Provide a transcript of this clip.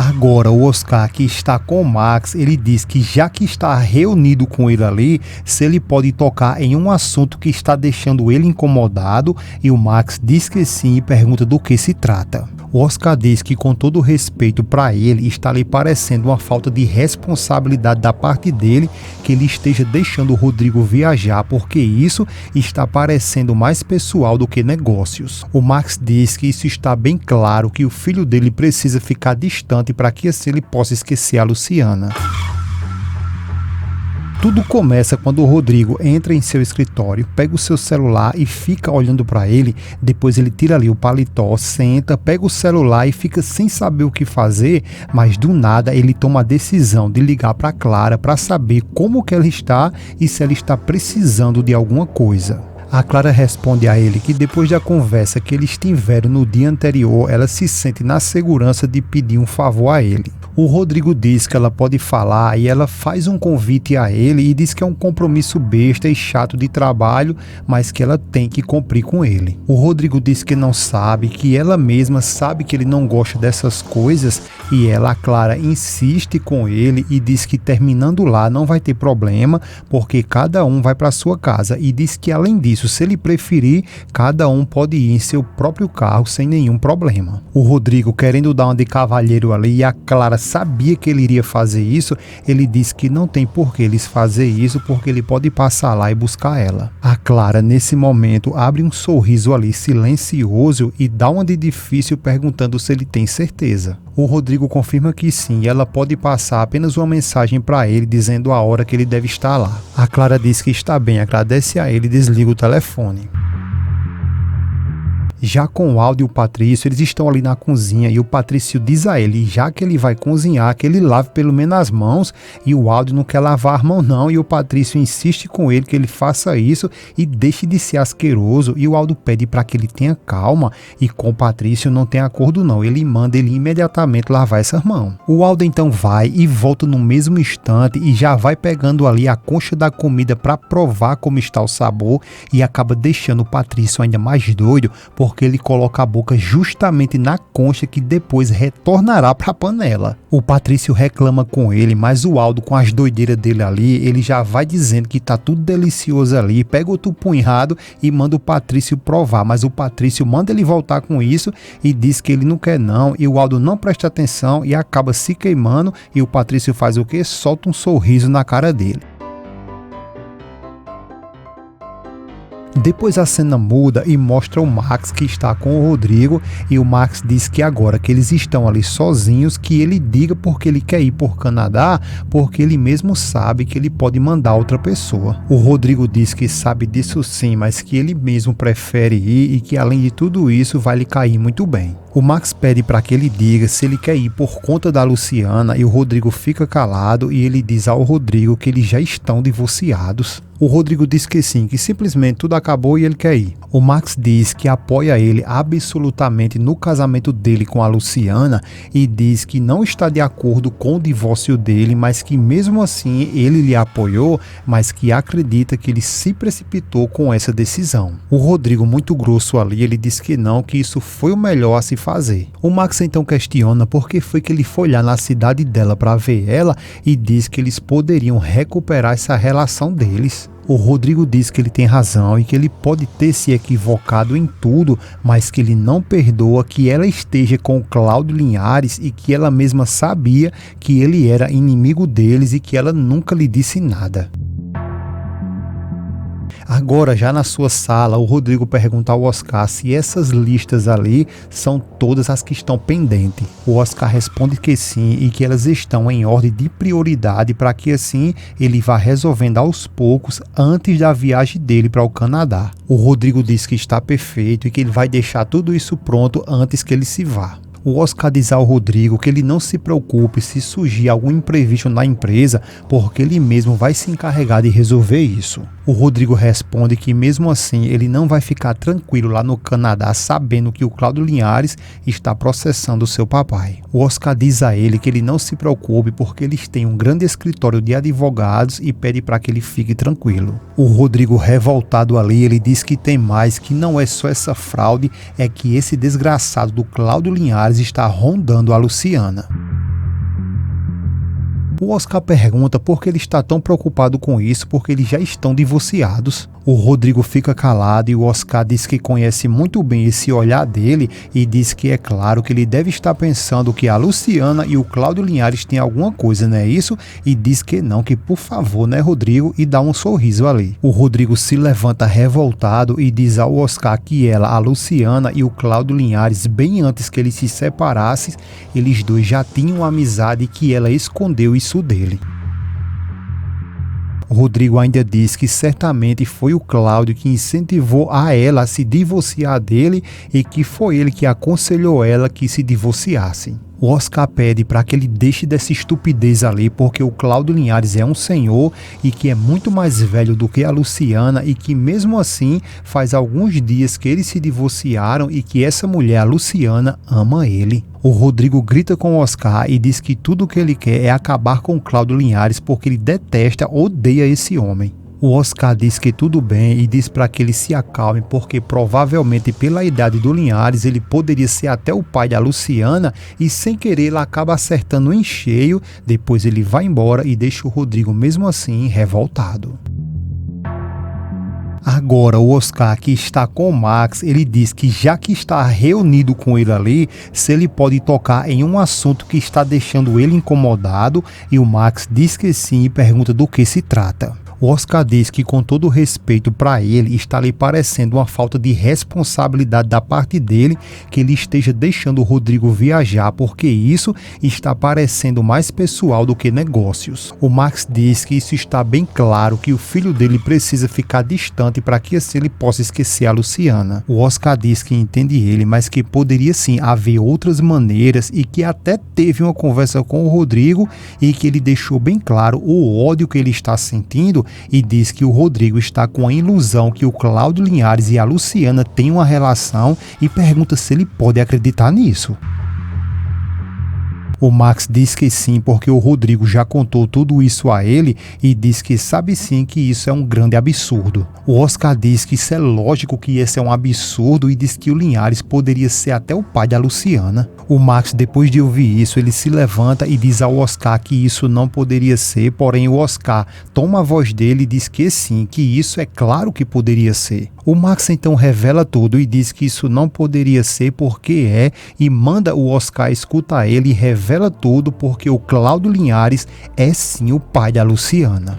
Agora, o Oscar, que está com o Max, ele diz que já que está reunido com ele ali, se ele pode tocar em um assunto que está deixando ele incomodado, e o Max diz que sim e pergunta do que se trata. O Oscar diz que, com todo o respeito para ele, está lhe parecendo uma falta de responsabilidade da parte dele que ele esteja deixando o Rodrigo viajar, porque isso está parecendo mais pessoal do que negócios. O Max diz que isso está bem claro, que o filho dele precisa ficar distante para que assim ele possa esquecer a Luciana. Tudo começa quando o Rodrigo entra em seu escritório, pega o seu celular e fica olhando para ele. Depois ele tira ali o paletó, senta, pega o celular e fica sem saber o que fazer, mas do nada ele toma a decisão de ligar para Clara para saber como que ela está e se ela está precisando de alguma coisa. A Clara responde a ele que depois da conversa que eles tiveram no dia anterior, ela se sente na segurança de pedir um favor a ele. O Rodrigo diz que ela pode falar e ela faz um convite a ele e diz que é um compromisso besta e chato de trabalho, mas que ela tem que cumprir com ele. O Rodrigo diz que não sabe, que ela mesma sabe que ele não gosta dessas coisas, e ela, a Clara, insiste com ele e diz que terminando lá não vai ter problema, porque cada um vai para sua casa, e diz que além disso, se ele preferir, cada um pode ir em seu próprio carro sem nenhum problema. O Rodrigo, querendo dar uma de cavalheiro ali, e a Clara sabia que ele iria fazer isso, ele diz que não tem por que eles fazer isso, porque ele pode passar lá e buscar ela. A Clara, nesse momento, abre um sorriso ali silencioso e dá uma de difícil perguntando se ele tem certeza. O Rodrigo confirma que sim, e ela pode passar apenas uma mensagem para ele dizendo a hora que ele deve estar lá. A Clara diz que está bem, agradece a ele e desliga o telefone. Já com o Aldo e o Patrício, eles estão ali na cozinha e o Patrício diz a ele, já que ele vai cozinhar, que ele lave pelo menos as mãos, e o Aldo não quer lavar as mãos não, e o Patrício insiste com ele que ele faça isso e deixe de ser asqueroso, e o Aldo pede para que ele tenha calma, e com o Patrício não tem acordo não, ele manda ele imediatamente lavar essas mãos. O Aldo então vai e volta no mesmo instante e já vai pegando ali a concha da comida para provar como está o sabor, e acaba deixando o Patrício ainda mais doido, porque ele coloca a boca justamente na concha que depois retornará para a panela. O Patrício reclama com ele, mas o Aldo, com as doideiras dele ali, ele já vai dizendo que tá tudo delicioso ali, pega outro punhado e manda o Patrício provar, mas o Patrício manda ele voltar com isso e diz que ele não quer não, e o Aldo não presta atenção e acaba se queimando, e o Patrício faz o quê? Solta um sorriso na cara dele. Depois a cena muda e mostra o Max, que está com o Rodrigo, e o Max diz que agora que eles estão ali sozinhos, que ele diga porque ele quer ir por Canadá, porque ele mesmo sabe que ele pode mandar outra pessoa. O Rodrigo diz que sabe disso sim, mas que ele mesmo prefere ir e que além de tudo isso vai lhe cair muito bem. O Max pede para que ele diga se ele quer ir por conta da Luciana, e o Rodrigo fica calado e ele diz ao Rodrigo que eles já estão divorciados. O Rodrigo diz que sim, que simplesmente tudo acabou e ele quer ir. O Max diz que apoia ele absolutamente no casamento dele com a Luciana e diz que não está de acordo com o divórcio dele, mas que mesmo assim ele lhe apoiou, mas que acredita que ele se precipitou com essa decisão. O Rodrigo, muito grosso ali, ele diz que não, que isso foi o melhor a se fazer. O Max então questiona por que foi que ele foi lá na cidade dela para ver ela e diz que eles poderiam recuperar essa relação deles. O Rodrigo diz que ele tem razão e que ele pode ter se equivocado em tudo, mas que ele não perdoa que ela esteja com o Cláudio Linhares e que ela mesma sabia que ele era inimigo deles e que ela nunca lhe disse nada. Agora, já na sua sala, o Rodrigo pergunta ao Oscar se essas listas ali são todas as que estão pendentes. O Oscar responde que sim e que elas estão em ordem de prioridade para que assim ele vá resolvendo aos poucos antes da viagem dele para o Canadá. O Rodrigo diz que está perfeito e que ele vai deixar tudo isso pronto antes que ele se vá. O Oscar diz ao Rodrigo que ele não se preocupe se surgir algum imprevisto na empresa, porque ele mesmo vai se encarregar de resolver isso. O Rodrigo responde que mesmo assim ele não vai ficar tranquilo lá no Canadá sabendo que o Cláudio Linhares está processando seu papai. O Oscar diz a ele que ele não se preocupe porque eles têm um grande escritório de advogados e pede para que ele fique tranquilo. O Rodrigo, revoltado ali, ele diz que tem mais, que não é só essa fraude, é que esse desgraçado do Cláudio Linhares está rondando a Luciana. O Oscar pergunta por que ele está tão preocupado com isso, porque eles já estão divorciados. O Rodrigo fica calado e o Oscar diz que conhece muito bem esse olhar dele e diz que é claro que ele deve estar pensando que a Luciana e o Cláudio Linhares têm alguma coisa, não é isso? E diz que não, que por favor, né, Rodrigo? E dá um sorriso ali. O Rodrigo se levanta revoltado e diz ao Oscar que ela, a Luciana e o Cláudio Linhares, bem antes que eles se separassem, eles dois já tinham uma amizade e que ela escondeu isso dele. O Rodrigo ainda diz que certamente foi o Cláudio que incentivou a ela a se divorciar dele e que foi ele que aconselhou ela que se divorciassem. O Oscar pede para que ele deixe dessa estupidez ali, porque o Cláudio Linhares é um senhor e que é muito mais velho do que a Luciana e que mesmo assim faz alguns dias que eles se divorciaram e que essa mulher, a Luciana, ama ele. O Rodrigo grita com o Oscar e diz que tudo o que ele quer é acabar com o Cláudio Linhares porque ele detesta, odeia esse homem. O Oscar diz que tudo bem e diz para que ele se acalme porque provavelmente pela idade do Linhares ele poderia ser até o pai da Luciana e sem querer ele acaba acertando em cheio, depois ele vai embora e deixa o Rodrigo mesmo assim revoltado. Agora o Oscar, que está com o Max, ele diz que já que está reunido com ele ali, se ele pode tocar em um assunto que está deixando ele incomodado, e o Max diz que sim e pergunta do que se trata. O Oscar diz que com todo respeito para ele, está lhe parecendo uma falta de responsabilidade da parte dele que ele esteja deixando o Rodrigo viajar, porque isso está parecendo mais pessoal do que negócios. O Max diz que isso está bem claro, que o filho dele precisa ficar distante para que assim ele possa esquecer a Luciana. O Oscar diz que entende ele, mas que poderia sim haver outras maneiras e que até teve uma conversa com o Rodrigo e que ele deixou bem claro o ódio que ele está sentindo e diz que o Rodrigo está com a ilusão que o Cláudio Linhares e a Luciana têm uma relação e pergunta se ele pode acreditar nisso. O Max diz que sim, porque o Rodrigo já contou tudo isso a ele e diz que sabe sim que isso é um grande absurdo. O Oscar diz que isso é lógico que esse é um absurdo e diz que o Linhares poderia ser até o pai da Luciana. O Max, depois de ouvir isso, ele se levanta e diz ao Oscar que isso não poderia ser, porém o Oscar toma a voz dele e diz que sim, que isso é claro que poderia ser. O Max então revela tudo e diz que isso não poderia ser porque é, e manda o Oscar escutar ele e revela tudo porque o Cláudio Linhares é sim o pai da Luciana.